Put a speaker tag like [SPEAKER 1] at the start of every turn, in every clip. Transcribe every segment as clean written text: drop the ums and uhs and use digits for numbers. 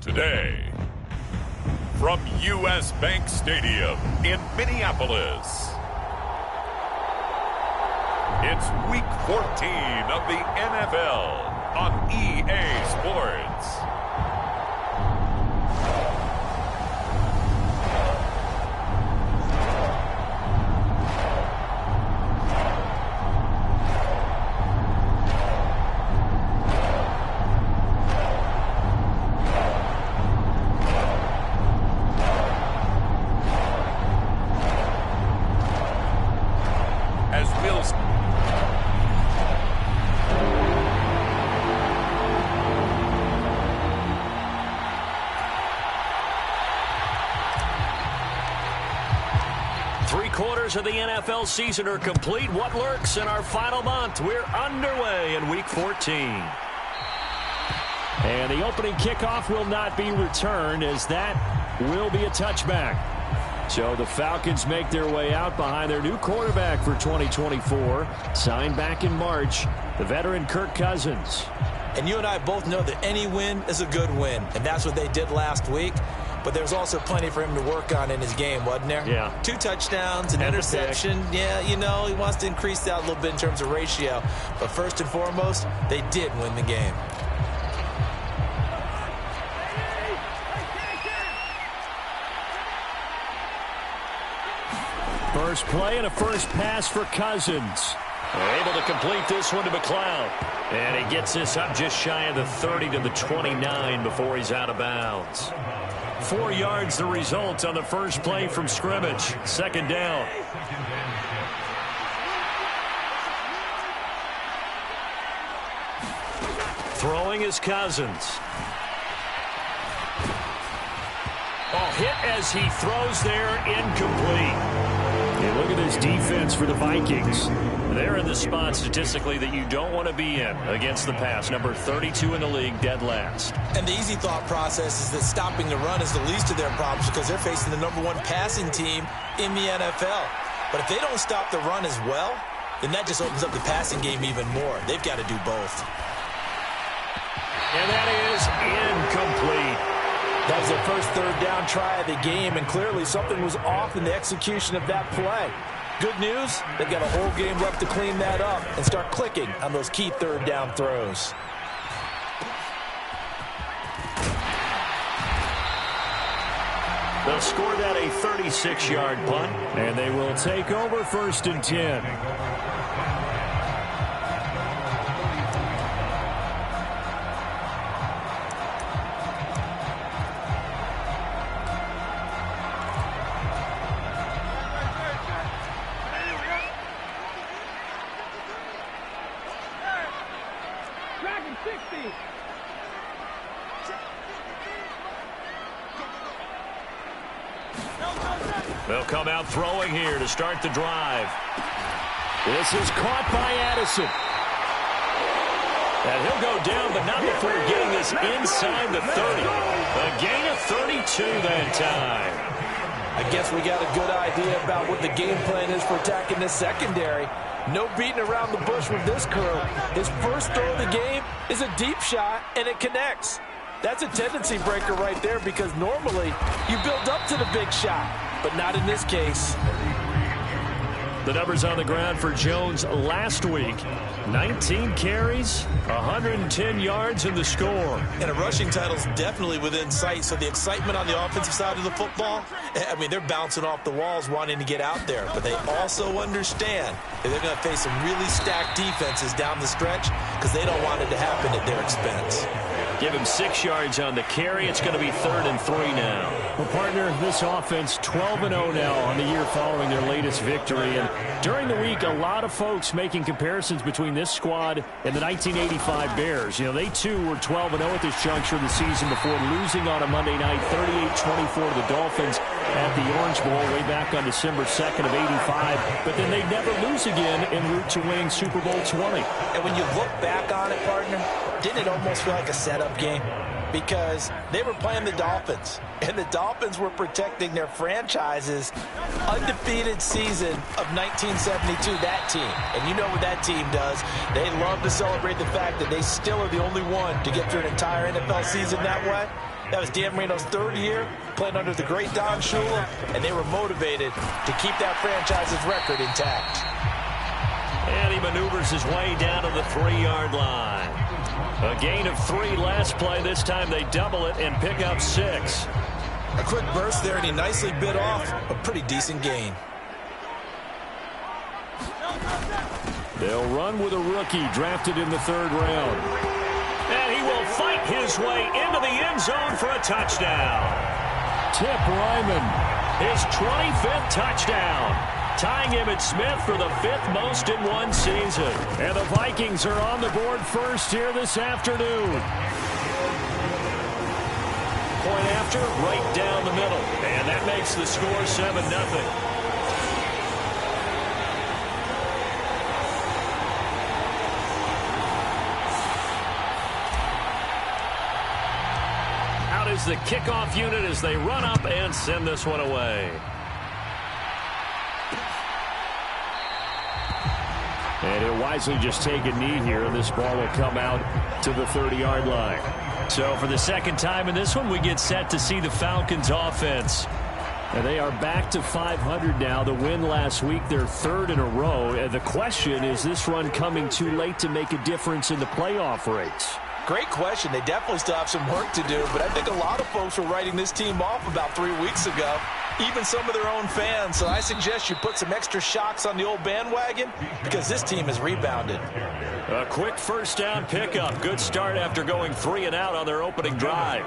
[SPEAKER 1] Today, from U.S. Bank Stadium in Minneapolis, it's Week 14 of the NFL on EA Sports.
[SPEAKER 2] Of the NFL season are complete. What lurks in our final month? We're underway in Week 14.
[SPEAKER 3] And the opening kickoff will not be returned, as that will be a touchback. So the Falcons make their way out behind their new quarterback for 2024, signed back in March, the veteran Kirk Cousins.
[SPEAKER 4] And you and I both know that any win is a good win, and that's what they did last week. But there's also plenty for him to work on in his game, wasn't there?
[SPEAKER 3] Yeah.
[SPEAKER 4] 2 touchdowns, an interception. Yeah, you know, he wants to increase that a little bit in terms of ratio. But first and foremost, they did win the game.
[SPEAKER 3] First play and a first pass for Cousins.
[SPEAKER 2] They're able to complete this one to McLeod. And he gets this up just shy of the 30 to the 29 before he's out of bounds.
[SPEAKER 3] 4 yards the result on the first play from scrimmage. Second down.
[SPEAKER 2] Throwing is Cousins.
[SPEAKER 3] Hit as he throws there, incomplete. Hey, look at this defense for the Vikings.
[SPEAKER 2] They're in the spot statistically that you don't want to be in against the pass. Number 32 in the league, dead last.
[SPEAKER 4] And the easy thought process is that stopping the run is the least of their problems because they're facing the #1 passing team in the NFL. But if they don't stop the run as well, then that just opens up the passing game even more. They've got to do both.
[SPEAKER 2] And that is incomplete.
[SPEAKER 5] That was their first third down try of the game, and clearly something was off in the execution of that play. Good news, they've got a whole game left to clean that up and start clicking on those key third down throws.
[SPEAKER 2] They'll score that a 36-yard punt.
[SPEAKER 3] And they will take over 1st and 10.
[SPEAKER 2] They'll come out throwing here to start the drive.
[SPEAKER 3] This is caught by Addison.
[SPEAKER 2] And he'll go down, but not before getting this inside the 30. A gain of 32 that time.
[SPEAKER 5] I guess we got a good idea about what the game plan is for attacking this secondary. No beating around the bush with this crew. His first throw of the game is a deep shot, and it connects. That's a tendency breaker right there because normally you build up to the big shot, but not in this case.
[SPEAKER 3] The numbers on the ground for Jones last week. 19 carries, 110 yards in the score.
[SPEAKER 4] And a rushing title is definitely within sight, so the excitement on the offensive side of the football, I mean, they're bouncing off the walls wanting to get out there, but they also understand that they're going to face some really stacked defenses down the stretch because they don't want it to happen at their expense.
[SPEAKER 2] Give him 6 yards on the carry. It's going to be 3rd and 3 now.
[SPEAKER 3] Well, partner, this offense 12-0 now on the year following their latest victory. And during the week, a lot of folks making comparisons between this squad and the 1985 Bears. You know, they too were 12-0 at this juncture of the season before losing on a Monday night 38-24 to the Dolphins at the Orange Bowl way back on December 2nd of 85. But then they'd never lose again en route to winning Super Bowl 20.
[SPEAKER 4] And when you look back on it, partner, didn't it almost feel like a setup game? Because they were playing the Dolphins, and the Dolphins were protecting their franchise's undefeated season of 1972, that team. And you know what that team does. They love to celebrate the fact that they still are the only one to get through an entire NFL season that way. That was Dan Marino's third year playing under the great Don Shula, and they were motivated to keep that franchise's record intact.
[SPEAKER 2] And he maneuvers his way down to the 3-yard line. A gain of 3 last play. This time they double it and pick up 6.
[SPEAKER 4] A quick burst there, and he nicely bit off a pretty decent gain.
[SPEAKER 3] They'll run with a rookie drafted in the 3rd round.
[SPEAKER 2] And he will fight his way into the end zone for a touchdown.
[SPEAKER 3] Tip Ryman.
[SPEAKER 2] His 25th touchdown, tying Emmitt Smith for the 5th most in one season.
[SPEAKER 3] And the Vikings are on the board first here this afternoon.
[SPEAKER 2] Point after, right down the middle. And that makes the score 7-0. Is the kickoff unit as they run up and send this one away.
[SPEAKER 3] And he'll wisely just take a knee here, and this ball will come out to the 30-yard line.
[SPEAKER 2] So for the second time in this one, we get set to see the Falcons offense.
[SPEAKER 3] And they are back to 500 now. The win last week, their 3rd in a row. And the question is this run coming too late to make a difference in the playoff race?
[SPEAKER 4] Great question. They definitely still have some work to do, but I think a lot of folks were writing this team off about 3 weeks ago, even some of their own fans. So I suggest you put some extra shocks on the old bandwagon because this team has rebounded.
[SPEAKER 2] A quick first down pickup. Good start after going 3 and out on their opening drive.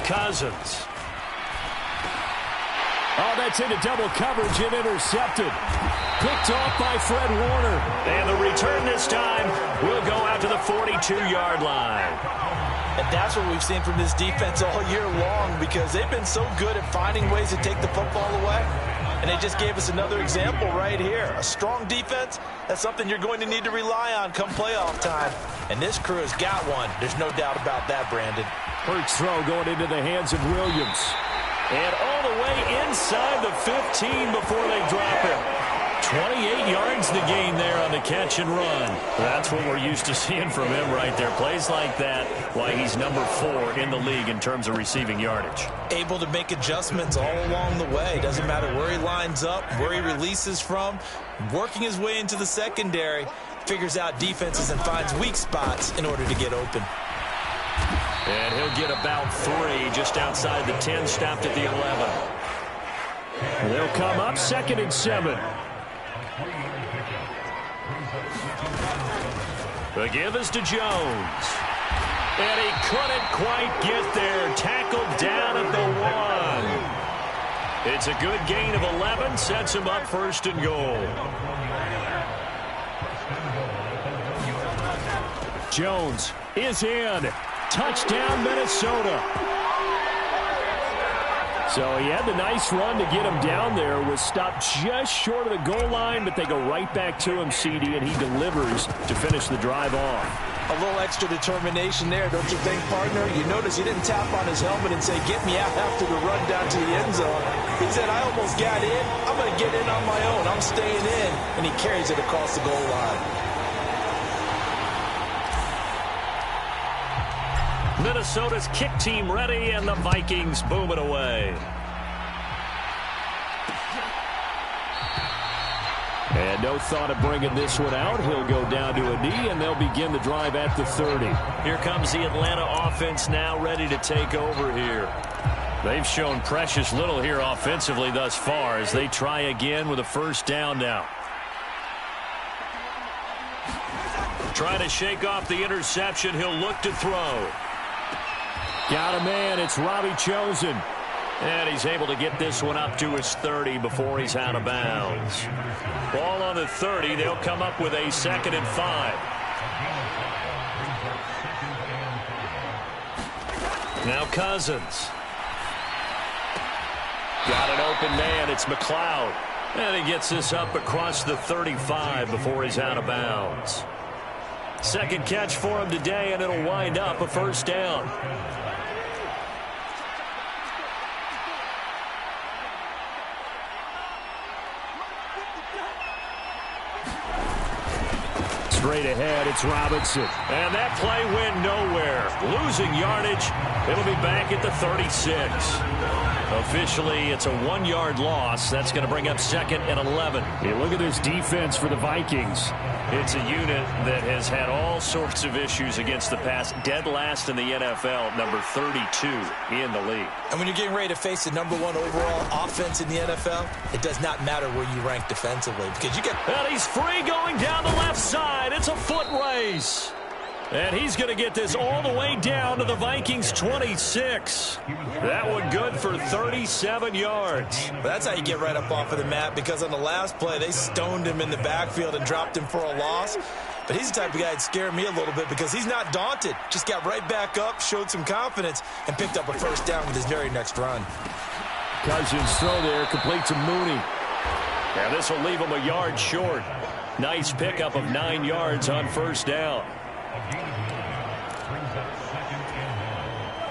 [SPEAKER 2] Cousins.
[SPEAKER 3] Oh, that's into double coverage and intercepted. Picked off by Fred Warner.
[SPEAKER 2] And the return this time will go out to the 42-yard line.
[SPEAKER 4] And that's what we've seen from this defense all year long because they've been so good at finding ways to take the football away. And they just gave us another example right here. A strong defense, that's something you're going to need to rely on come playoff time. And this crew has got one. There's no doubt about that, Brandon.
[SPEAKER 3] Hurts throw going into the hands of Williams.
[SPEAKER 2] And all the way inside the 15 before they drop it. 28 yards the gain there on the catch and run. That's what we're used to seeing from him right there. Plays like that, why he's number 4 in the league in terms of receiving yardage.
[SPEAKER 4] Able to make adjustments all along the way. Doesn't matter where he lines up, where he releases from. Working his way into the secondary. Figures out defenses and finds weak spots in order to get open.
[SPEAKER 2] And he'll get about 3 just outside the 10, stopped at the 11.
[SPEAKER 3] And they'll come up 2nd and 7.
[SPEAKER 2] The give is to Jones. And he couldn't quite get there. Tackled down at the 1. It's a good gain of 11. Sets him up 1st and goal.
[SPEAKER 3] Jones is in. Touchdown, Minnesota. So he had the nice run to get him down there. Was stopped just short of the goal line, but they go right back to him, CD, and he delivers to finish the drive off.
[SPEAKER 4] A little extra determination there, don't you think, partner? You notice he didn't tap on his helmet and say, get me out after the run down to the end zone. He said, I almost got in. I'm going to get in on my own. I'm staying in. And he carries it across the goal line.
[SPEAKER 2] Minnesota's kick team ready, and the Vikings boom it away.
[SPEAKER 3] And no thought of bringing this one out. He'll go down to a knee, and they'll begin the drive at the 30.
[SPEAKER 2] Here comes the Atlanta offense now ready to take over here. They've shown precious little here offensively thus far as they try again with a first down now. Trying to shake off the interception. He'll look to throw.
[SPEAKER 3] Got a man. It's Robbie Chosen.
[SPEAKER 2] And he's able to get this one up to his 30 before he's out of bounds. Ball on the 30. They'll come up with a 2nd and 5. Now Cousins. Got an open man. It's McLeod. And he gets this up across the 35 before he's out of bounds. Second catch for him today, and it'll wind up a first down.
[SPEAKER 3] Straight ahead, it's Robinson.
[SPEAKER 2] And that play went nowhere. Losing yardage. It'll be back at the 36. Officially, it's a 1-yard loss. That's going to bring up 2nd and 11.
[SPEAKER 3] Hey, look at this defense for the Vikings.
[SPEAKER 2] It's a unit that has had all sorts of issues against the pass. Dead last in the NFL, number 32 in the league.
[SPEAKER 4] And when you're getting ready to face the number 1 overall offense in the NFL, it does not matter where you rank defensively because you get...
[SPEAKER 2] And he's free going down the left side. It's a foot race. And he's going to get this all the way down to the Vikings' 26. That one good for 37 yards.
[SPEAKER 4] But that's how you get right up off of the mat, because on the last play, they stoned him in the backfield and dropped him for a loss. But he's the type of guy that scared me a little bit because he's not daunted. Just got right back up, showed some confidence, and picked up a first down with his very next run.
[SPEAKER 3] Cousins throw there, complete to Mooney.
[SPEAKER 2] Now this will leave him a yard short. Nice pickup of 9 yards on first down.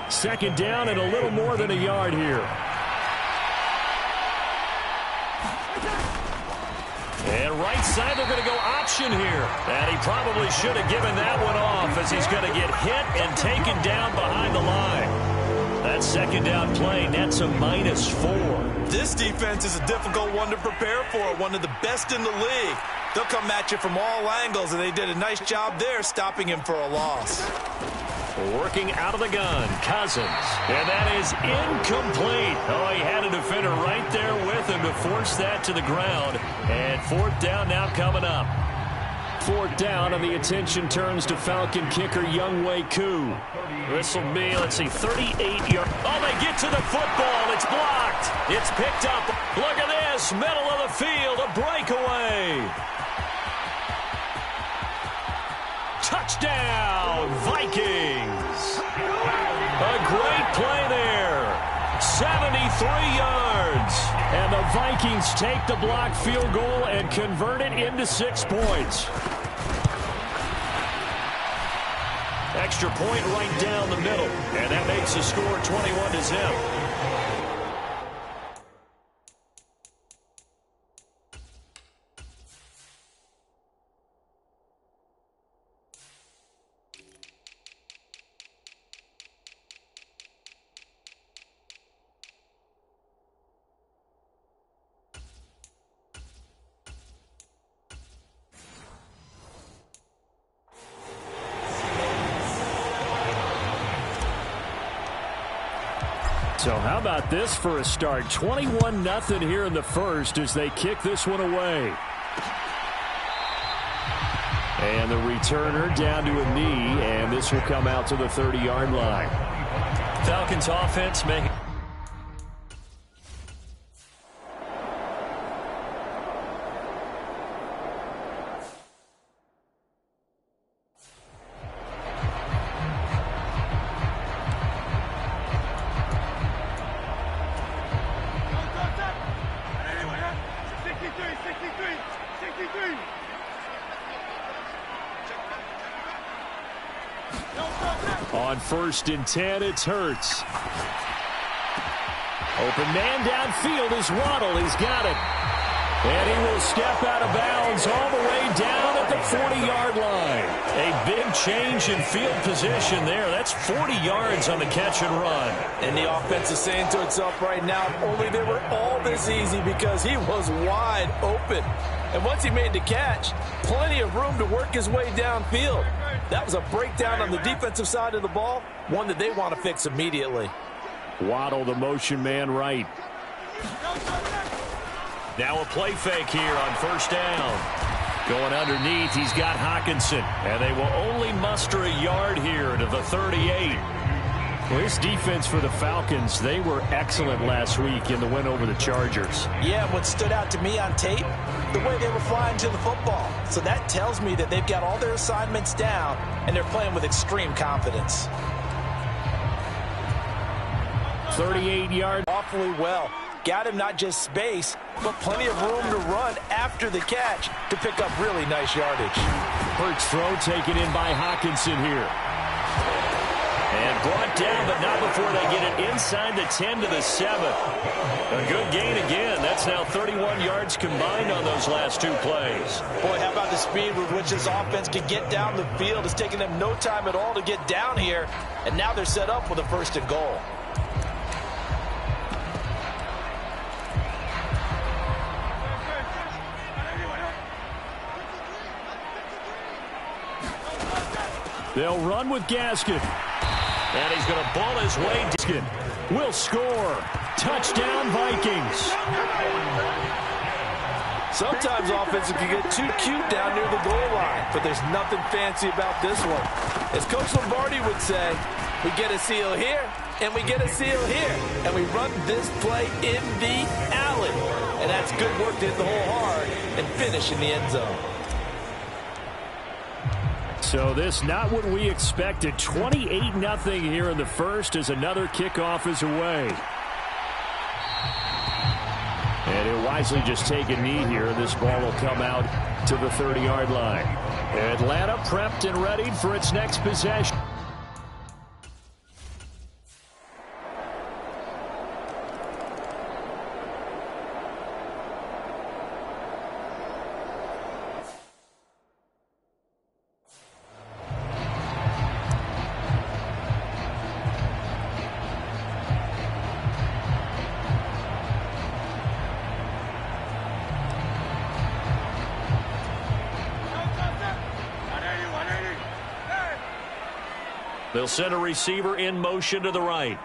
[SPEAKER 3] 2nd down and a little more than a yard here.
[SPEAKER 2] And right side, they're going to go option here. And he probably should have given that one off as he's going to get hit and taken down behind the line. That 2nd down play nets a -4.
[SPEAKER 4] This defense is a difficult one to prepare for, one of the best in the league. They'll come at you from all angles, and they did a nice job there stopping him for a loss.
[SPEAKER 2] Working out of the gun, Cousins. And that is incomplete. Oh, he had a defender right there with him to force that to the ground. And 4th down now coming up.
[SPEAKER 3] 4th down, and the attention turns to Falcon kicker Younghoe Koo.
[SPEAKER 2] This will be, let's see, 38 yards. Oh, they get to the football. It's blocked. It's picked up. Look at this. Middle of the field. A breakaway. Touchdown, Vikings. A great play there. 73 yards.
[SPEAKER 3] And the Vikings take the blocked field goal and convert it into 6 points.
[SPEAKER 2] Extra point right down the middle. And that makes the score 21-0.
[SPEAKER 3] So how about this for a start? 21-0 here in the first as they kick this one away. And the returner down to a knee, and this will come out to the 30-yard line.
[SPEAKER 2] Falcons offense making...
[SPEAKER 3] On 1st and 10, it's Hurts. Open man downfield is Waddle. He's got it. And he will step out of bounds all the way down at the 40-yard line.
[SPEAKER 2] A big change in field position there. That's 40 yards on the catch and run.
[SPEAKER 4] And the offense is saying to itself right now, if only they were all this easy, because he was wide open. And once he made the catch, plenty of room to work his way downfield. That was a breakdown on the defensive side of the ball, one that they want to fix immediately.
[SPEAKER 3] Waddle, the motion man right.
[SPEAKER 2] Now a play fake here on 1st down. Going underneath, he's got Hockenson. And they will only muster a yard here to the 38.
[SPEAKER 3] Well, this defense for the Falcons, they were excellent last week in the win over the Chargers.
[SPEAKER 4] Yeah, what stood out to me on tape, the way they were flying to the football. So that tells me that they've got all their assignments down, and they're playing with extreme confidence.
[SPEAKER 3] 38 yards.
[SPEAKER 4] Awfully well. Got him not just space, but plenty of room to run after the catch to pick up really nice yardage.
[SPEAKER 3] Hurts throw taken in by Hockenson here.
[SPEAKER 2] And brought it down, but not before they get it inside the 10 to the 7. A good gain again. That's now 31 yards combined on those last two plays.
[SPEAKER 4] Boy, how about the speed with which this offense can get down the field? It's taking them no time at all to get down here, and now they're set up with a 1st and goal.
[SPEAKER 3] They'll run with Gaskin.
[SPEAKER 2] And he's going to ball his way.
[SPEAKER 3] Gaskin will score. Touchdown, Vikings.
[SPEAKER 5] Sometimes offenses can get too cute down near the goal line, but there's nothing fancy about this one. As Coach Lombardi would say, we get a seal here, and we get a seal here, and we run this play in the alley. And that's good work to hit the hole hard and finish in the end zone.
[SPEAKER 3] So this not what we expected. 28-0 here in the first as another kickoff is away. And he'll wisely just take a knee here. This ball will come out to the 30-yard line. Atlanta prepped and ready for its next possession.
[SPEAKER 2] They'll send a receiver in motion to the right.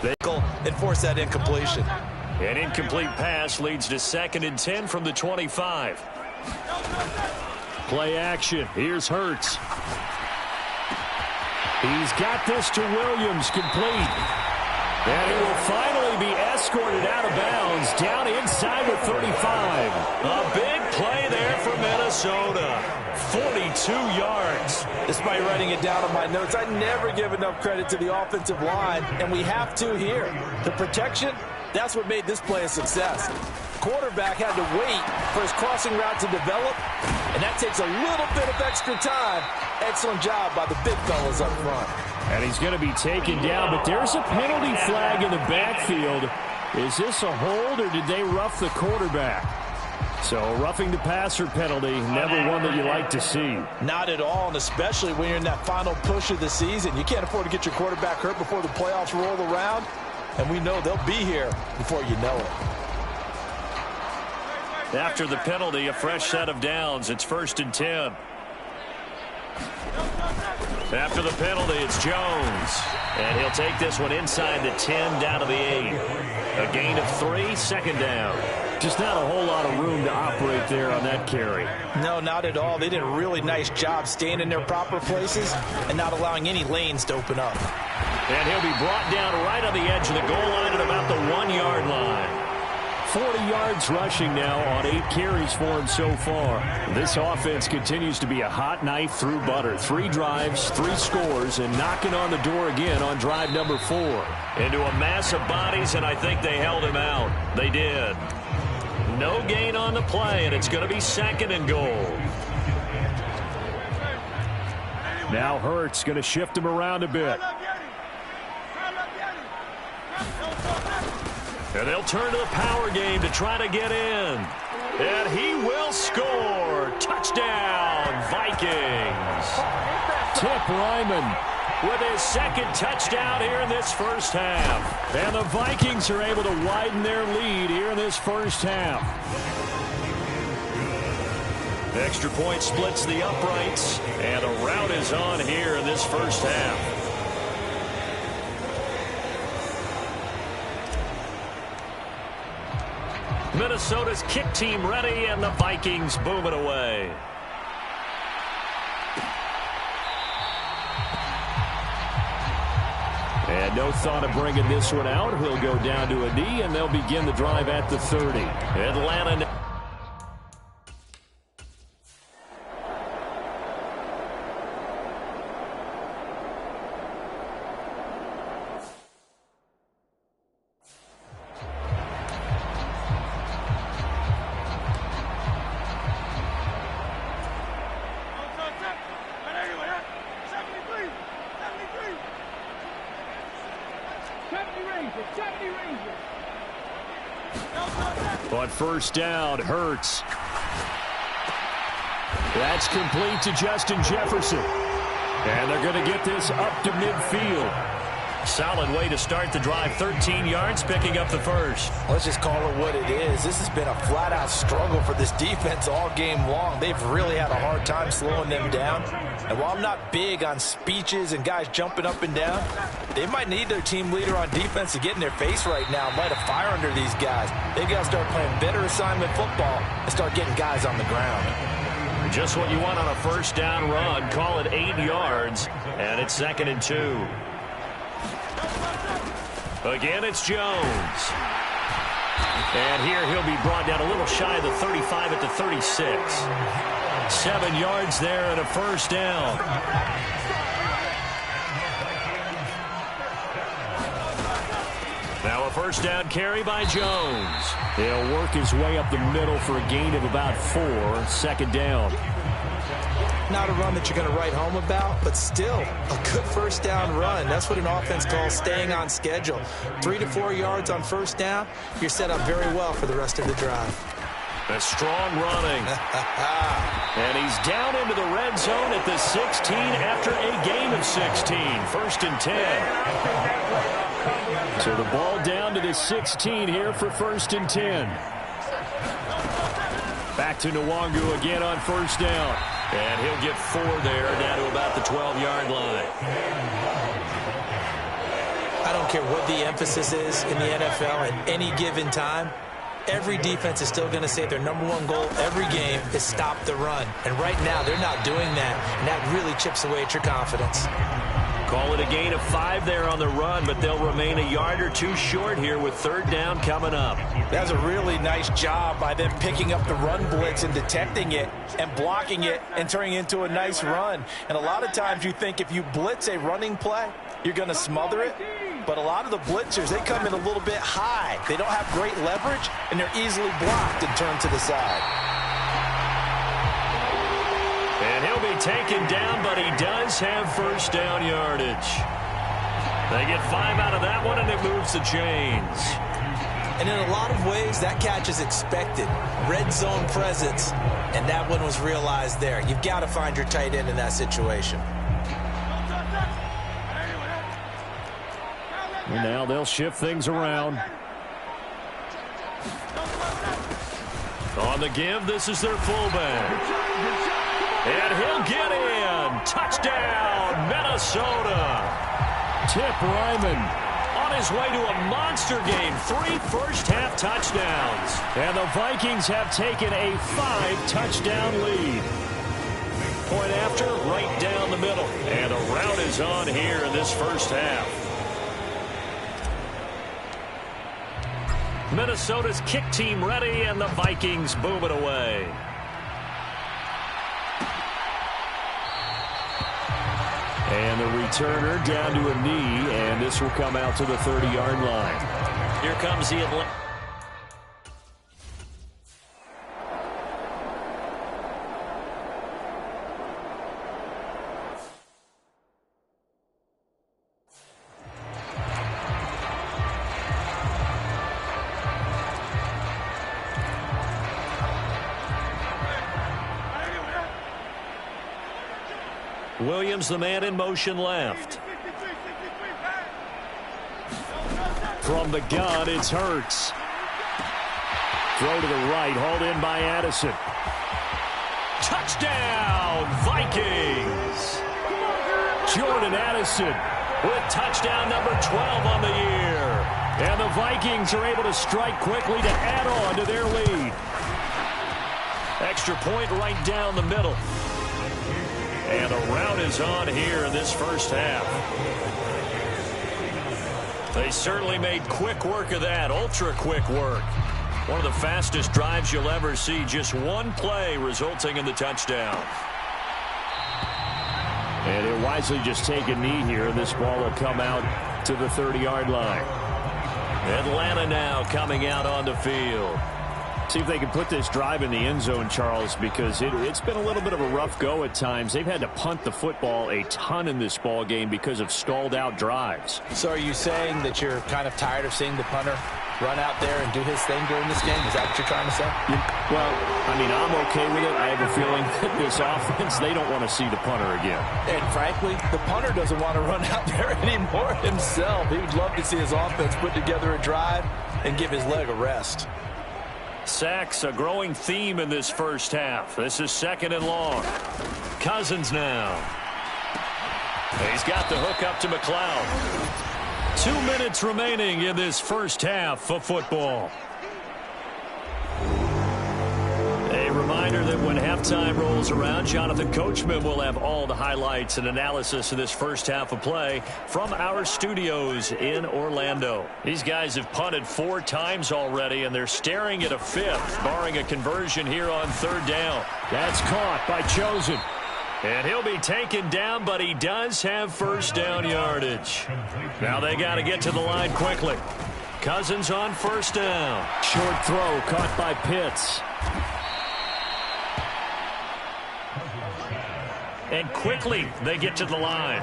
[SPEAKER 4] They enforce that incompletion.
[SPEAKER 2] An incomplete pass leads to 2nd and 10 from the 25.
[SPEAKER 3] Play action. Here's Hurts. He's got this to Williams, complete. And he will finally be escorted out of bounds down inside the 35.
[SPEAKER 2] A big play there for Minnesota. 42 yards.
[SPEAKER 5] Despite writing it down on my notes, I never give enough credit to the offensive line, and we have to here. The protection, that's what made this play a success. Quarterback had to wait for his crossing route to develop, and that takes a little bit of extra time. Excellent job by the big fellas up front.
[SPEAKER 3] And he's going to be taken down, but there's a penalty flag in the backfield. Is this a hold, or did they rough the quarterback? So roughing the passer penalty, never one that you like to see.
[SPEAKER 4] Not at all, and especially when you're in that final push of the season. You can't afford to get your quarterback hurt before the playoffs roll around, and we know they'll be here before you know it.
[SPEAKER 2] After the penalty, a fresh set of downs. It's 1st and 10. After the penalty, it's Jones. And he'll take this one inside the 10 down to the 8. A gain of 3, 2nd down.
[SPEAKER 3] Just not a whole lot of room to operate there on that carry.
[SPEAKER 4] No, not at all. They did a really nice job staying in their proper places and not allowing any lanes to open up.
[SPEAKER 2] And he'll be brought down right on the edge of the goal line at about the 1-yard line.
[SPEAKER 3] 40 yards rushing now on 8 carries for him so far. This offense continues to be a hot knife through butter. 3 drives, 3 scores, and knocking on the door again on drive number 4.
[SPEAKER 2] Into a mass of bodies, and I think they held him out. They did. No gain on the play, and it's going to be 2nd and goal.
[SPEAKER 3] Now Hurts going to shift him around a bit.
[SPEAKER 2] And they'll turn to the power game to try to get in. And he will score. Touchdown, Vikings.
[SPEAKER 3] Tip Ryman
[SPEAKER 2] with his 2nd touchdown here in this first half.
[SPEAKER 3] And the Vikings are able to widen their lead here in this first half.
[SPEAKER 2] Extra point splits the uprights, and a rout is on here in this first half. Minnesota's kick team ready, and the Vikings boom it away.
[SPEAKER 3] And no thought of bringing this one out. He'll go down to a knee, and they'll begin the drive at the 30.
[SPEAKER 2] Atlanta.
[SPEAKER 3] On first down, Hurts. That's complete to Justin Jefferson. And they're going to get this up to midfield.
[SPEAKER 2] Solid way to start the drive. 13 yards, picking up the first.
[SPEAKER 4] Let's just call it what it is. This has been a flat-out struggle for this defense all game long. They've really had a hard time slowing them down. And while I'm not big on speeches and guys jumping up and down, they might need their team leader on defense to get in their face right now and light a fire under these guys. They've got to start playing better assignment football and start getting guys on the ground.
[SPEAKER 2] Just what you want on a first down run. Call it 8 yards, and it's 2nd and 2. Again, it's Jones. And here he'll be brought down a little shy of the 35 at the 36. 7 yards there and a first down. Now a first down carry by Jones.
[SPEAKER 3] He'll work his way up the middle for a gain of about 4. 2nd down.
[SPEAKER 4] Not a run that you're going to write home about, but still a good first down run. That's what an offense calls staying on schedule. 3 to 4 yards on first down, you're set up very well for the rest of the drive.
[SPEAKER 2] A strong running. And he's down into the red zone at the 16 after a gain of 16. 1st and 10.
[SPEAKER 3] So the ball down to the 16 here for 1st and 10. Back to Nwangu again on first down.
[SPEAKER 2] And he'll get 4 there, down to about the 12-yard line.
[SPEAKER 4] I don't care what the emphasis is in the NFL at any given time. Every defense is still going to say their #1 goal every game is stop the run. And right now, they're not doing that, and that really chips away at your confidence.
[SPEAKER 2] Call it a gain of 5 there on the run, but they'll remain a yard or 2 short here with 3rd down coming up.
[SPEAKER 4] That's a really nice job by them picking up the run blitz and detecting it and blocking it and turning it into a nice run. And a lot of times you think if you blitz a running play, you're going to smother it. But a lot of the blitzers, they come in a little bit high. They don't have great leverage, and they're easily blocked and turned to the side.
[SPEAKER 2] And he'll be taken down, but he does have first down yardage. They get 5 out of that one, and it moves the chains.
[SPEAKER 4] And in a lot of ways, that catch is expected. Red zone presence, and that one was realized there. You've got to find your tight end in that situation.
[SPEAKER 3] And now they'll shift things around.
[SPEAKER 2] On the give, this is their fullback. And he'll get in. Touchdown, Minnesota.
[SPEAKER 3] Tip Ryman
[SPEAKER 2] on his way to a monster game. 3 first-half touchdowns.
[SPEAKER 3] And the Vikings have taken a 5-touchdown lead.
[SPEAKER 2] Point after, right down the middle. And a rout is on here in this first half. Minnesota's kick team ready, and the Vikings boom it away.
[SPEAKER 3] And the returner down to a knee, and this will come out to the 30-yard line.
[SPEAKER 2] Here comes the Atlanta. Williams, the man in motion left.
[SPEAKER 3] From the gun, it's Hurts. Throw to the right, hauled in by Addison.
[SPEAKER 2] Touchdown, Vikings!
[SPEAKER 3] Jordan Addison
[SPEAKER 2] with touchdown number 12 on the year.
[SPEAKER 3] And the Vikings are able to strike quickly to add on to their lead.
[SPEAKER 2] Extra point right down the middle. And a rout is on here in this first half. They certainly made quick work of that, ultra quick work. One of the fastest drives you'll ever see, just one play resulting in the touchdown.
[SPEAKER 3] And he'll wisely just take a knee here, and this ball will come out to the 30-yard line.
[SPEAKER 2] Atlanta now coming out on the field.
[SPEAKER 3] See if they can put this drive in the end zone, Charles, because it's been a little bit of a rough go at times. They've had to punt the football a ton in this ball game because of stalled out drives.
[SPEAKER 4] So are you saying that you're kind of tired of seeing the punter run out there and do his thing during this game? Is that what you're trying to say?
[SPEAKER 3] Well, I mean, I'm okay with it. I have a feeling that this offense, they don't want to see the punter again.
[SPEAKER 4] And frankly, the punter doesn't want to run out there anymore himself. He would love to see his offense put together a drive and give his leg a rest.
[SPEAKER 2] Sacks, a growing theme in this first half. This is 2nd and long. Cousins now. He's got the hook up to McLeod. 2 minutes remaining in this first half of football. A reminder that when halftime rolls around, Jonathan Coachman will have all the highlights and analysis of this first half of play from our studios in Orlando. These guys have punted 4 times already, and they're staring at a 5th, barring a conversion here on 3rd down.
[SPEAKER 3] That's caught by Chosen.
[SPEAKER 2] And he'll be taken down, but he does have first down yardage. Now they got to get to the line quickly. Cousins on first down.
[SPEAKER 3] Short throw caught by Pitts.
[SPEAKER 2] And quickly they get to the line.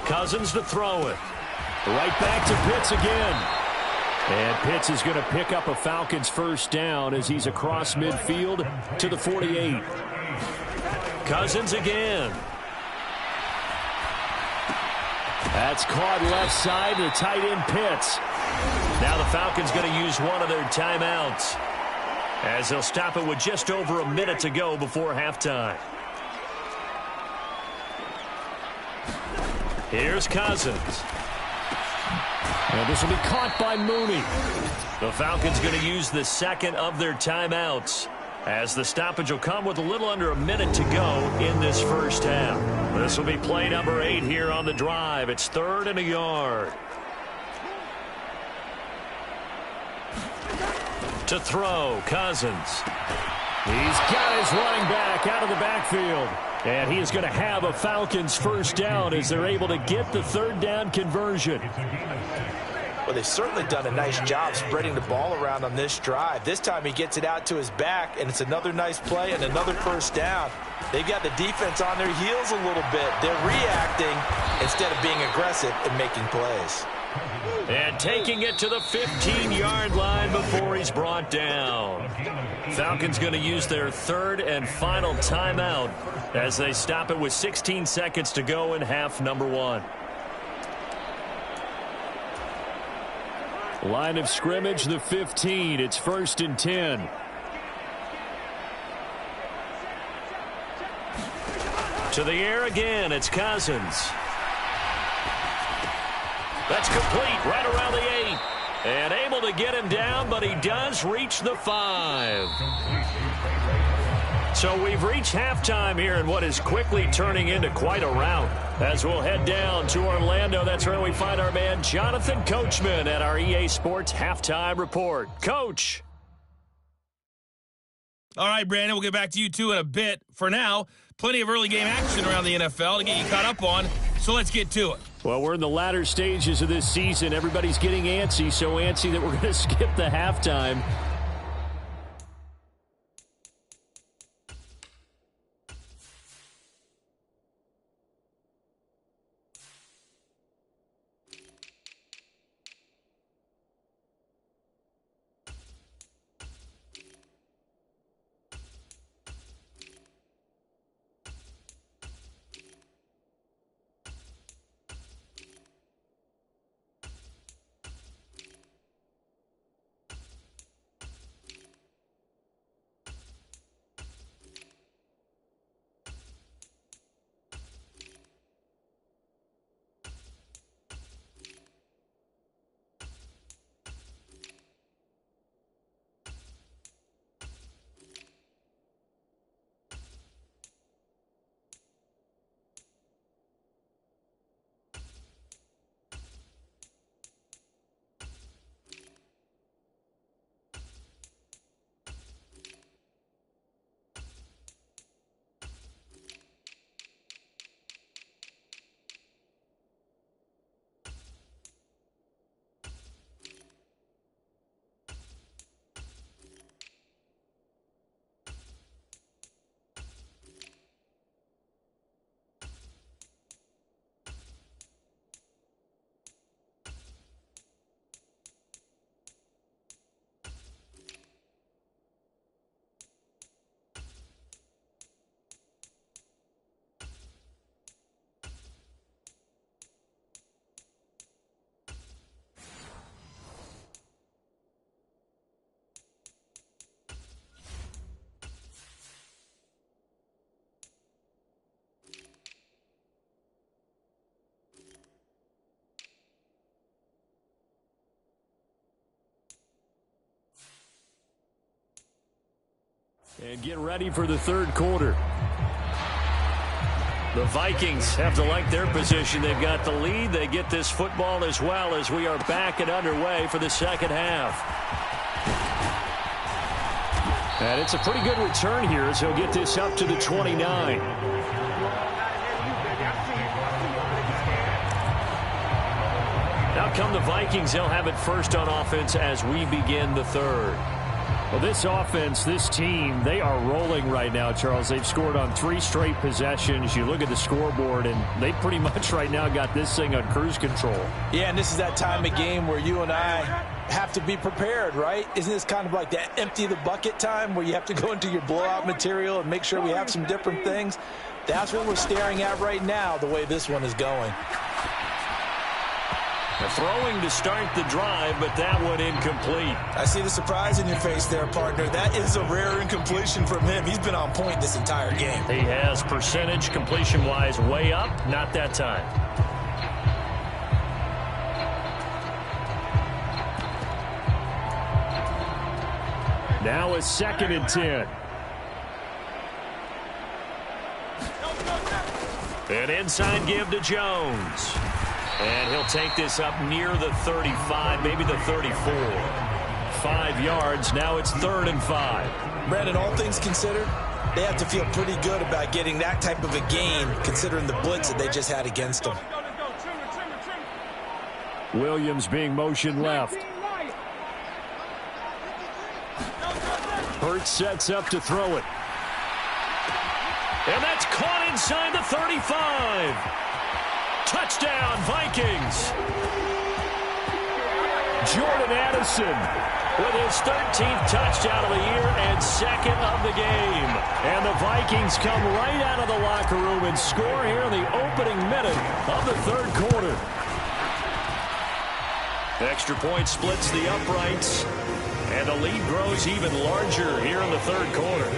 [SPEAKER 2] Cousins to throw it.
[SPEAKER 3] Right back to Pitts again. And Pitts is going to pick up a Falcons first down as he's across midfield to the 48.
[SPEAKER 2] Cousins again.
[SPEAKER 3] That's caught left side to tight end Pitts.
[SPEAKER 2] Now the Falcons going to use one of their timeouts as they'll stop it with just over a minute to go before halftime. Here's Cousins.
[SPEAKER 3] And this will be caught by Mooney.
[SPEAKER 2] The Falcons going to use the second of their timeouts as the stoppage will come with a little under a minute to go in this first half. This will be play number 8 here on the drive. It's 3rd and a yard. To throw, Cousins.
[SPEAKER 3] He's got his running back out of the backfield. And he is going to have a Falcons first down as they're able to get the 3rd down conversion.
[SPEAKER 4] Well, they've certainly done a nice job spreading the ball around on this drive. This time he gets it out to his back, and it's another nice play and another first down. They've got the defense on their heels a little bit. They're reacting instead of being aggressive and making plays.
[SPEAKER 2] And taking it to the 15-yard line before he's brought down. Falcons going to use their 3rd and final timeout as they stop it with 16 seconds to go in half number 1.
[SPEAKER 3] Line of scrimmage, the 15. It's 1st and 10.
[SPEAKER 2] To the air again, it's Cousins. That's complete right around the 8. And able to get him down, but he does reach the 5. So we've reached halftime here in what is quickly turning into quite a rout. As we'll head down to Orlando, that's where we find our man Jonathan Coachman at our EA Sports Halftime Report. Coach.
[SPEAKER 6] All right, Brandon, we'll get back to you, too, in a bit. For now, plenty of early game action around the NFL to get you caught up on, so let's get to it.
[SPEAKER 3] Well, we're in the latter stages of this season. Everybody's getting antsy, so antsy that we're going to skip the halftime. And get ready for the third quarter. The Vikings have to like their position. They've got the lead. They get this football as well as we are back and underway for the second half. And it's a pretty good return here as he'll get this up to the 29. Now come the Vikings. They'll have it first on offense as we begin the third. Well, this offense, this team, they are rolling right now, Charles. They've scored on 3 straight possessions. You look at the scoreboard, and they pretty much right now got this thing on cruise control.
[SPEAKER 4] Yeah, and this is that time of game where you and I have to be prepared, right? Isn't this kind of like that empty the bucket time where you have to go into your blowout material and make sure we have some different things? That's what we're staring at right now, the way this one is going.
[SPEAKER 3] Throwing to start the drive, but that one incomplete.
[SPEAKER 4] I see the surprise in your face there, partner. That is a rare incompletion from him. He's been on point this entire game.
[SPEAKER 3] He has percentage completion-wise way up, not that time. Now a 2nd and 10. An inside give to Jones. And he'll take this up near the 35, maybe the 34. 5 yards. Now it's 3rd and 5.
[SPEAKER 4] Brandon, all things considered, they have to feel pretty good about getting that type of a gain considering the blitz that they just had against them.
[SPEAKER 3] Williams being motion left. Hurts sets up to throw it. And that's caught inside the 35. Touchdown, Vikings. Jordan Addison with his 13th touchdown of the year and 2nd of the game. And the Vikings come right out of the locker room and score here in the opening minute of the 3rd quarter. Extra point splits the uprights, and the lead grows even larger here in the 3rd quarter.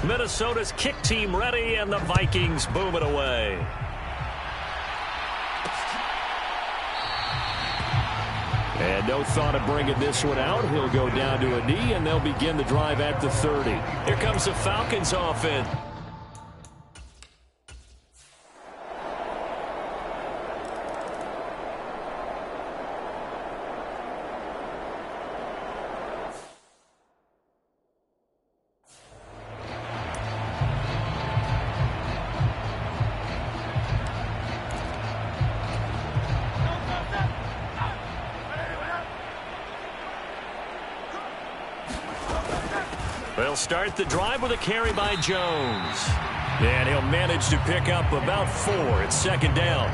[SPEAKER 3] Minnesota's kick team ready, and the Vikings boom it away. And no thought of bringing this one out. He'll go down to a knee, and they'll begin the drive at the 30. Here comes the Falcons offense. They'll start the drive with a carry by Jones. And he'll manage to pick up about 4. It's 2nd down.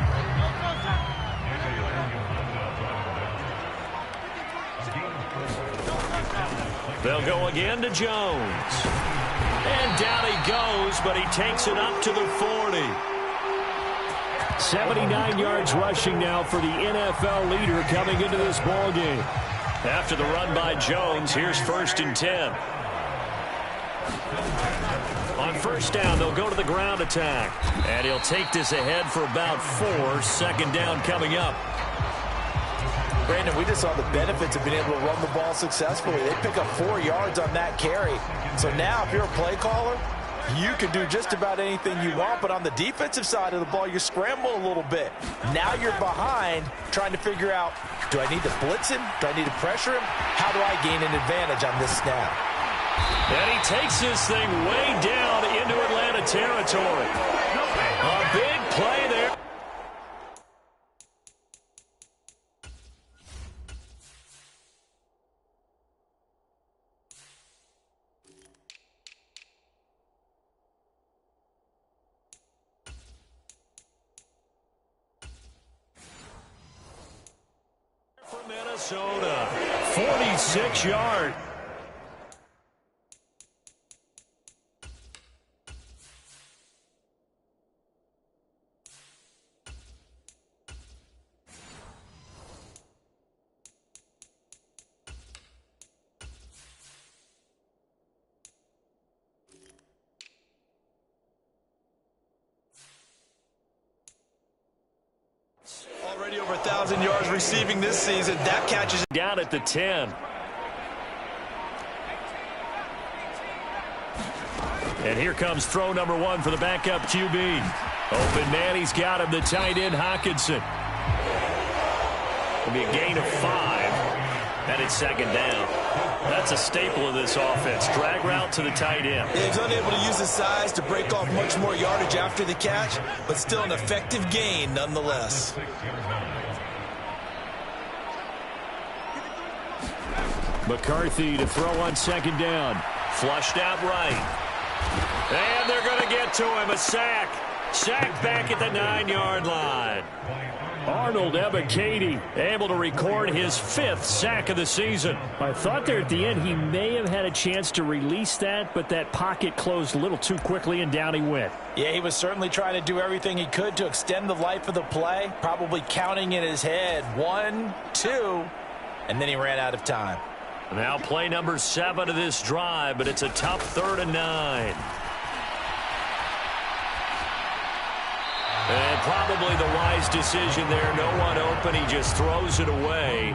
[SPEAKER 3] They'll go again to Jones. And down he goes, but he takes it up to the 40. 79 yards rushing now for the NFL leader coming into this ballgame. After the run by Jones, here's 1st and 10. On 1st down, they'll go to the ground attack. And he'll take this ahead for about 4. 2nd down coming up.
[SPEAKER 4] Brandon, we just saw the benefits of being able to run the ball successfully. They pick up 4 yards on that carry. So now if you're a play caller, you can do just about anything you want. But on the defensive side of the ball, you scramble a little bit. Now you're behind trying to figure out, do I need to blitz him? Do I need to pressure him? How do I gain an advantage on this snap?
[SPEAKER 3] And he takes this thing way down into Atlanta territory. A big play there. For Minnesota, 46 yards.
[SPEAKER 4] 5,000 yards receiving this season. That catches
[SPEAKER 3] down at the 10. And here comes throw number 1 for the backup QB. Open man, he's got him, the tight end, Hockenson. It'll be a gain of 5, and it's second down. That's a staple of this offense. Drag route to the tight end.
[SPEAKER 4] Yeah, he's unable to use his size to break off much more yardage after the catch, but still an effective gain nonetheless.
[SPEAKER 3] McCarthy to throw on second down. Flushed out right. And they're going to get to him. A sack. Sack back at the 9-yard line. Arnold Ebiketie able to record his 5th sack of the season. I thought there at the end he may have had a chance to release that, but that pocket closed a little too quickly, and down he went.
[SPEAKER 4] Yeah, he was certainly trying to do everything he could to extend the life of the play, probably counting in his head 1, 2, and then he ran out of time.
[SPEAKER 3] Now play number 7 of this drive, but it's a tough 3rd and 9. And probably the wise decision there. No one open. He just throws it away.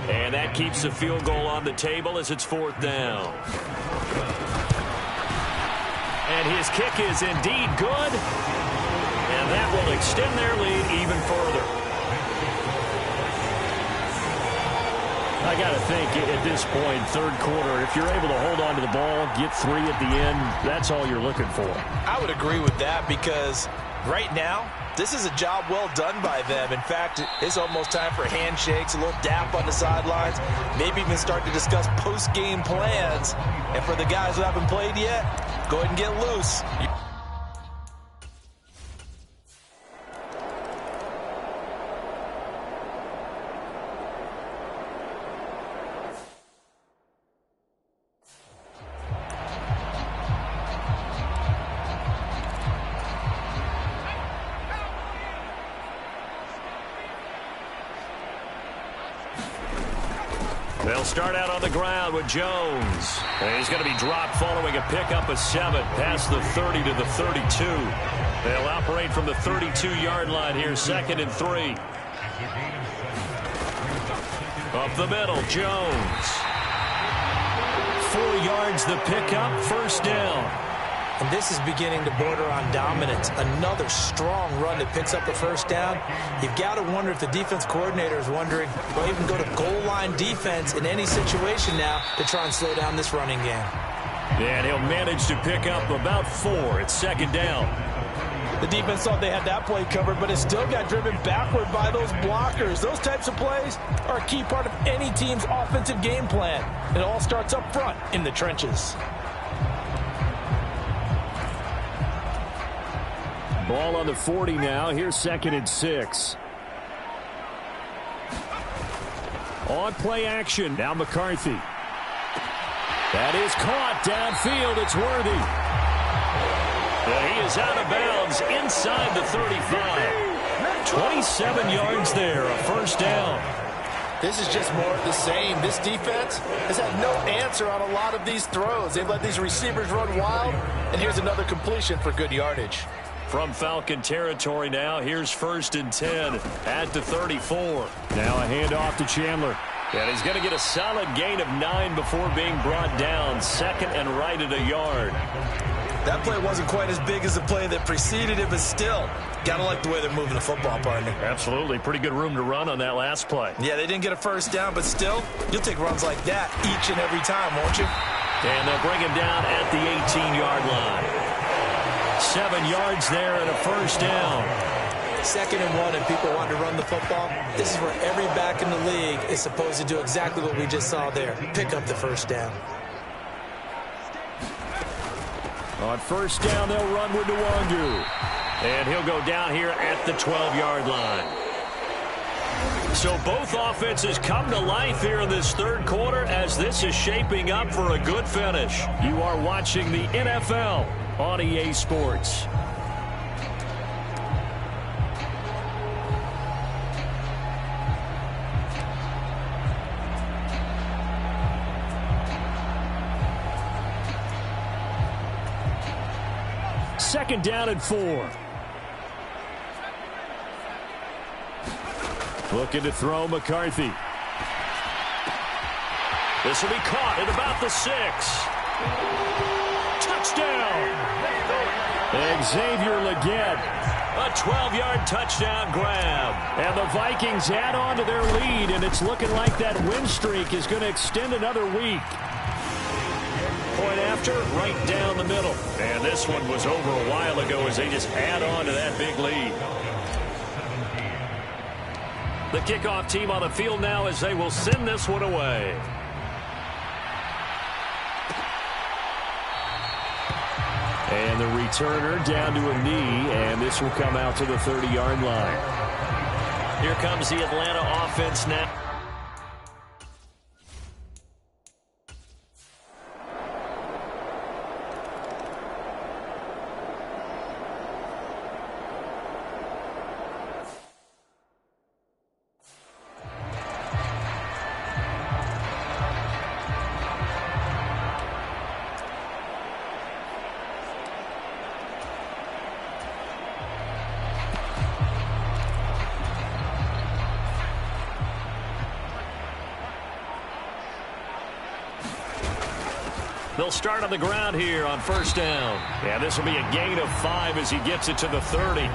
[SPEAKER 3] And that keeps the field goal on the table as it's 4th down. And his kick is indeed good. And that will extend their lead even further. I got to think at this point, 3rd quarter, if you're able to hold on to the ball, get 3 at the end, that's all you're looking for.
[SPEAKER 4] I would agree with that because right now, this is a job well done by them. In fact, it's almost time for handshakes, a little dap on the sidelines, maybe even start to discuss post-game plans. And for the guys who haven't played yet, go ahead and get loose.
[SPEAKER 3] They'll start out on the ground with Jones. And he's going to be dropped following a pickup of 7 past the 30 to the 32. They'll operate from the 32-yard line here, 2nd and 3. Up the middle, Jones. 4 yards the pickup, 1st down.
[SPEAKER 4] And this is beginning to border on dominance. Another strong run that picks up a 1st down. You've got to wonder if the defense coordinator is wondering, will even go to goal line defense in any situation now to try and slow down this running game.
[SPEAKER 3] And he'll manage to pick up about 4. It's 2nd down.
[SPEAKER 4] The defense thought they had that play covered, but it still got driven backward by those blockers. Those types of plays are a key part of any team's offensive game plan. It all starts up front in the trenches.
[SPEAKER 3] Ball on the 40 now. Here's 2nd and 6. On play action. Now McCarthy. That is caught downfield. It's Worthy. And he is out of bounds inside the 35. 27 yards there. A 1st down.
[SPEAKER 5] This is just more of the same. This defense has had no answer on a lot of these throws. They've let these receivers run wild. And here's another completion for good yardage.
[SPEAKER 3] From Falcon territory now, here's 1st and 10 at the 34. Now a handoff to Chandler. And he's going to get a solid gain of 9 before being brought down. 2nd and right at a yard.
[SPEAKER 4] That play wasn't quite as big as the play that preceded it, but still, got to like the way they're moving the football, partner.
[SPEAKER 3] Absolutely. Pretty good room to run on that last play.
[SPEAKER 4] Yeah, they didn't get a 1st down, but still, you'll take runs like that each and every time, won't you?
[SPEAKER 3] And they'll bring him down at the 18-yard line. 7 yards there and a 1st down.
[SPEAKER 4] 2nd and 1 and people want to run the football. This is where every back in the league is supposed to do exactly what we just saw there. Pick up the 1st down.
[SPEAKER 3] On 1st down, they'll run with Nwangu. And he'll go down here at the 12-yard line. So both offenses come to life here in this 3rd quarter as this is shaping up for a good finish. You are watching the NFL on EA Sports. Second down and 4. Looking to throw McCarthy. This will be caught at about the 6. Touchdown! Xavier Legette. A 12-yard touchdown grab. And the Vikings add on to their lead, and it's looking like that win streak is going to extend another week. Point after, right down the middle. And this one was over a while ago as they just add on to that big lead. The kickoff team on the field now as they will send this one away. And the returner down to a knee, and this will come out to the 30-yard line. Here comes the Atlanta offense now. They'll start on the ground here on first down. Yeah, this will be a gain of 5 as he gets it to the 30.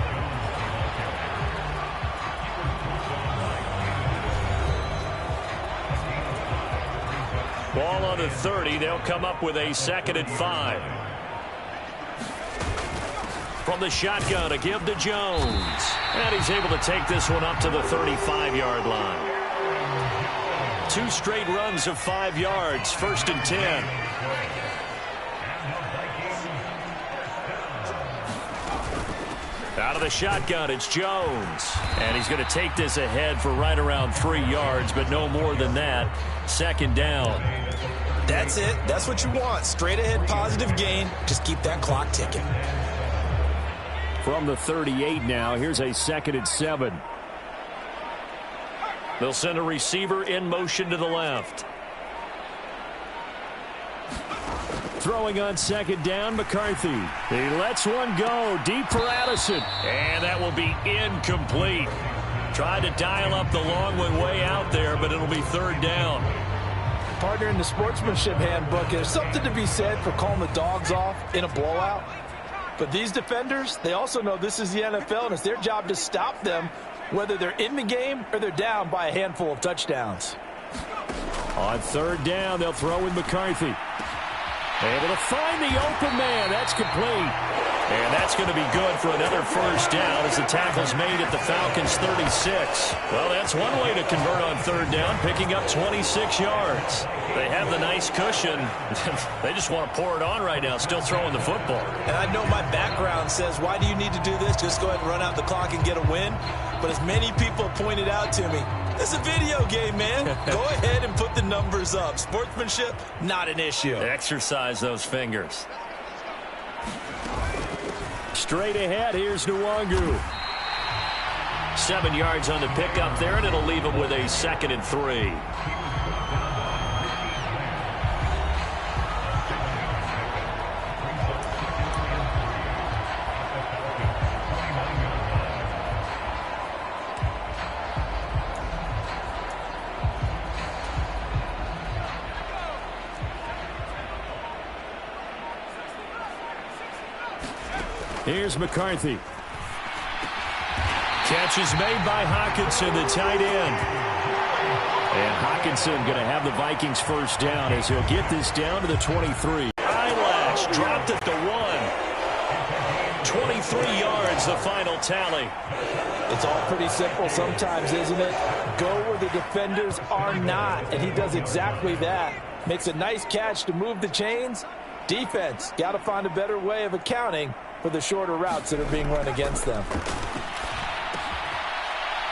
[SPEAKER 3] Ball on the 30. They'll come up with a 2nd and 5. From the shotgun, a give to Jones. And he's able to take this one up to the 35-yard line. 2 straight runs of 5 yards, 1st and 10. Out of the shotgun, it's Jones. And he's going to take this ahead for right around 3 yards, but no more than that. 2nd down.
[SPEAKER 4] That's it. That's what you want. Straight ahead positive gain. Just keep that clock ticking.
[SPEAKER 3] From the 38 now, here's a 2nd and 7. They'll send a receiver in motion to the left. Throwing on 2nd down, McCarthy. He lets one go deep for Addison. And that will be incomplete. Tried to dial up the long one way out there, but it'll be 3rd down.
[SPEAKER 4] Partner, in the sportsmanship handbook, there's something to be said for calling the dogs off in a blowout. But these defenders, they also know this is the NFL, and it's their job to stop them, whether they're in the game or they're down by a handful of touchdowns.
[SPEAKER 3] On 3rd down, they'll throw with McCarthy. Able to find the open man. That's complete. And that's going to be good for another 1st down as the tackle's made at the Falcons' 36. Well, that's one way to convert on 3rd down, picking up 26 yards. They have the nice cushion. They just want to pour it on right now, still throwing the football.
[SPEAKER 4] And I know my background says, why do you need to do this? Just go ahead and run out the clock and get a win. But as many people pointed out to me, it's a video game, man. Go ahead and put the numbers up. Sportsmanship, not an issue.
[SPEAKER 3] Exercise those fingers. Straight ahead, here's Nwangu. 7 yards on the pickup there, and it'll leave him with a 2nd and 3. Here's McCarthy. Catch is made by Hockenson, the tight end. And Hockenson going to have the Vikings 1st down as he'll get this down to the 23. Eyelash dropped at the 1. 23 yards, the final tally.
[SPEAKER 4] It's all pretty simple sometimes, isn't it? Go where the defenders are not, and he does exactly that. Makes a nice catch to move the chains. Defense, got to find a better way of accounting for the shorter routes that are being run against them.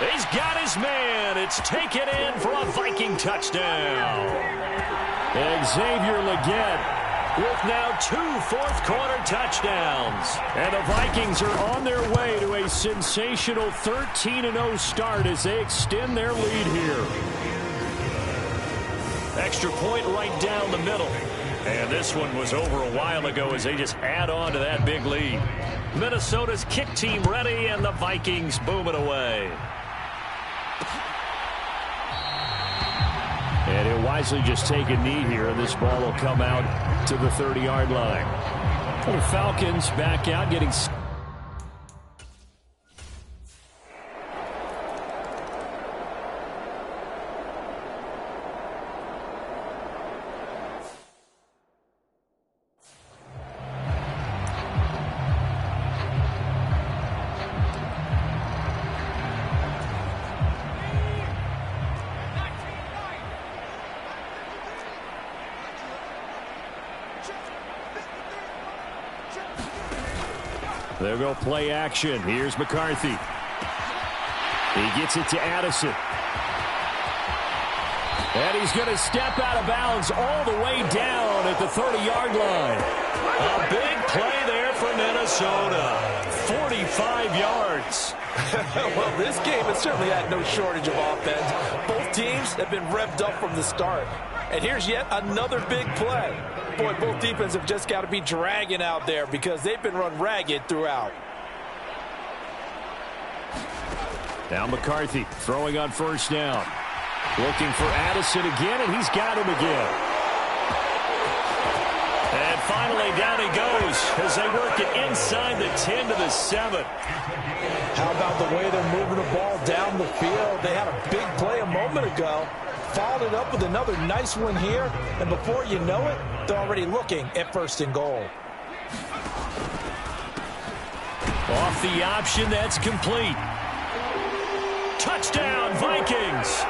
[SPEAKER 3] He's got his man. It's taken in for a Viking touchdown. Xavier Legette with now 2 fourth-quarter touchdowns. And the Vikings are on their way to a sensational 13-0 start as they extend their lead here. Extra point right down the middle. And this one was over a while ago as they just add on to that big lead. Minnesota's kick team ready, and the Vikings boom it away. wisely just take a knee here, and this ball will come out to the 30-yard line. Well, the Falcons back out getting... They'll go play action. Here's McCarthy. He gets it to Addison. And he's going to step out of bounds all the way down at the 30-yard line.
[SPEAKER 2] A big play there for Minnesota. 45 yards.
[SPEAKER 5] Well, this game has certainly had no shortage of offense. Both teams have been revved up from the start. And here's yet another big play. Boy, both defenses have just got to be dragging out there because they've been run ragged throughout.
[SPEAKER 3] Now McCarthy throwing on first down. Looking for Addison again, and he's got him again.
[SPEAKER 2] And finally down he goes as they work it inside the 10 to the 7.
[SPEAKER 5] How about the way they're moving the ball down the field? They had a big play a moment ago. Followed it up with another nice one here. And before you know it, they're already looking at 1st and goal.
[SPEAKER 2] Off the option, that's complete. Touchdown, Vikings.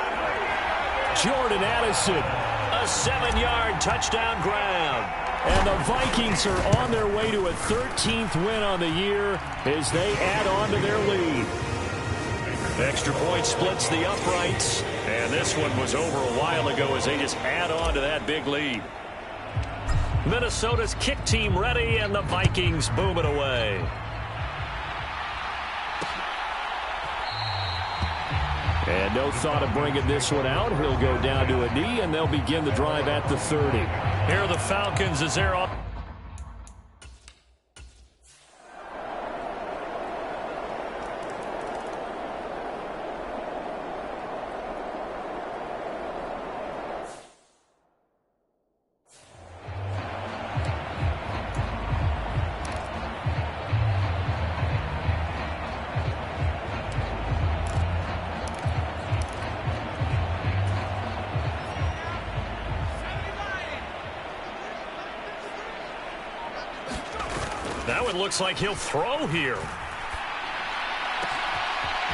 [SPEAKER 3] Jordan Addison.
[SPEAKER 2] A 7-yard touchdown grab.
[SPEAKER 3] And the Vikings are on their way to a 13th win on the year as they add on to their lead.
[SPEAKER 2] Extra point splits the uprights. And this one was over a while ago as they just add on to that big lead. Minnesota's kick team ready, and the Vikings boom it away.
[SPEAKER 3] And no thought of bringing this one out. He'll go down to a knee, and they'll begin the drive at the 30.
[SPEAKER 2] Here are the Falcons as they're off. That one looks like he'll throw here.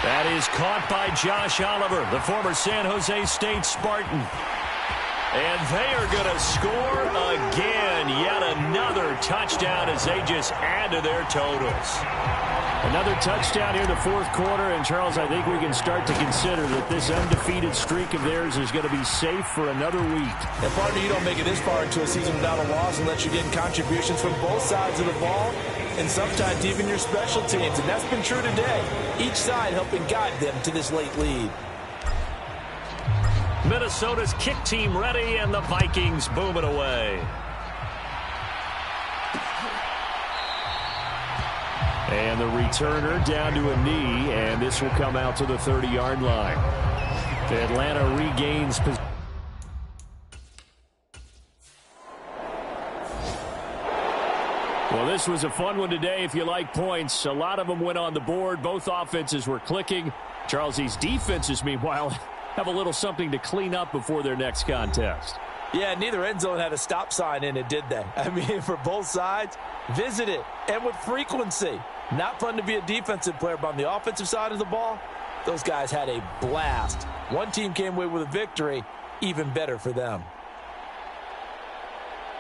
[SPEAKER 2] That is caught by Josh Oliver, the former San Jose State Spartan. And they are going to score again. Yet another touchdown as they just add to their totals.
[SPEAKER 3] Another touchdown here in the 4th quarter. And, Charles, I think we can start to consider that this undefeated streak of theirs is going to be safe for another week.
[SPEAKER 5] And, partner, you don't make it this far into a season without a loss unless you're getting contributions from both sides of the ball and sometimes even your special teams. And that's been true today. Each side helping guide them to this late lead.
[SPEAKER 2] Minnesota's kick team ready, and the Vikings boom it away.
[SPEAKER 3] And the returner down to a knee, and this will come out to the 30-yard line. Atlanta regains possession. Well, this was a fun one today if you like points. A lot of them went on the board. Both offenses were clicking. Charles, these defenses, meanwhile, have a little something to clean up before their next contest.
[SPEAKER 5] Yeah, neither end zone had a stop sign in it, did they? I mean, for both sides, visit it, and with frequency. Not fun to be a defensive player, but on the offensive side of the ball, those guys had a blast. One team came away with a victory, even better for them.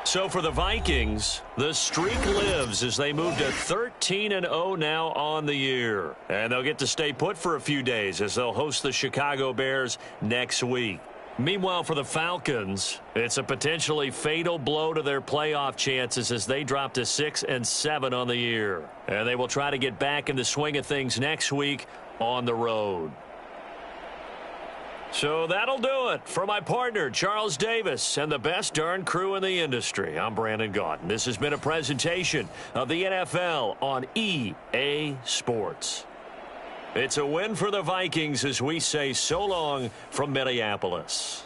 [SPEAKER 2] So for the Vikings, the streak lives as they move to 13-0 now on the year. And they'll get to stay put for a few days as they'll host the Chicago Bears next week. Meanwhile, for the Falcons, it's a potentially fatal blow to their playoff chances as they drop to 6-7 on the year. And they will try to get back in the swing of things next week on the road. So that'll do it for my partner, Charles Davis, and the best darn crew in the industry. I'm Brandon Gaudin. This has been a presentation of the NFL on EA Sports. It's a win for the Vikings as we say so long from Minneapolis.